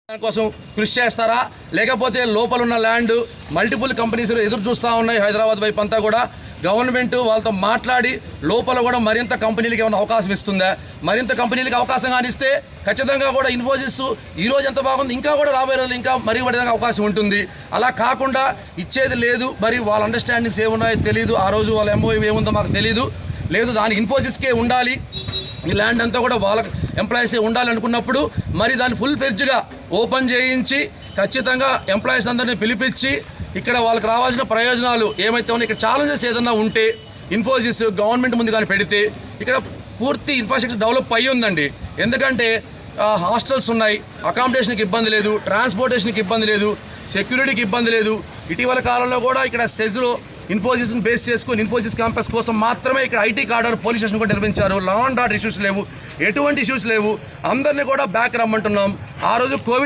కోసం కృషి చేస్తారా లేకపోతే లోపల ఉన్న ల్యాండ్ మల్టిపుల్ కంపెనీస్ ఎదురు చూస్తూ ఉన్నాయి హైదరాబాద్ వైపు అంతా కూడా గవర్నమెంట్ వాళ్ళతో మాట్లాడి లోపల కూడా మరింత కంపెనీలకు ఏమైనా అవకాశం ఇస్తుందా మరింత కంపెనీలకు అవకాశం కానిస్తే ఖచ్చితంగా కూడా ఇన్ఫోసిస్ ఈ రోజు ఎంత బాగుంది ఇంకా కూడా రాబోయే రోజులు ఇంకా మెరుగుపడేదానికి అవకాశం ఉంటుంది అలా కాకుండా ఇచ్చేది లేదు మరి వాళ్ళ అండర్స్టాండింగ్స్ ఏమున్నాయో తెలియదు ఆ రోజు వాళ్ళ ఎంఓయూ ఏముందో మాకు తెలియదు లేదు దానికి ఇన్ఫోసిస్కే ఉండాలి ఈ ల్యాండ్ అంతా కూడా వాళ్ళ ఎంప్లాయీసే ఉండాలనుకున్నప్పుడు మరి దాన్ని ఫుల్ ఫెడ్జ్గా ఓపెన్ చేయించి ఖచ్చితంగా ఎంప్లాయీస్ అందరినీ పిలిపించి ఇక్కడ వాళ్ళకి రావాల్సిన ప్రయోజనాలు ఏమైతే ఉన్నాయి ఇక్కడ ఛాలెంజెస్ ఏదన్నా ఉంటే ఇన్ఫోసిస్ గవర్నమెంట్ ముందు కానీ పెడితే ఇక్కడ పూర్తి ఇన్ఫ్రాస్ట్రక్చర్ డెవలప్ అయ్యి ఉందండి ఎందుకంటే హాస్టల్స్ ఉన్నాయి అకామిడేషన్కి ఇబ్బంది లేదు ట్రాన్స్పోర్టేషన్కి ఇబ్బంది లేదు సెక్యూరిటీకి ఇబ్బంది లేదు ఇటీవల కాలంలో కూడా ఇక్కడ సెజ్లో ఇన్ఫోసిస్ని బేస్ చేసుకుని ఇన్ఫోసిస్ క్యాంపస్ కోసం మాత్రమే ఇక్కడ ఐటీ కార్డర్ పోలీస్ స్టేషన్ కూడా నిర్మించారు లా అండ్ ఆర్డర్ ఇష్యూస్ లేవు ఎటువంటి ఇష్యూస్ లేవు అందరినీ కూడా బ్యాక్ రమ్మంటున్నాం ఆ రోజు కోవిడ్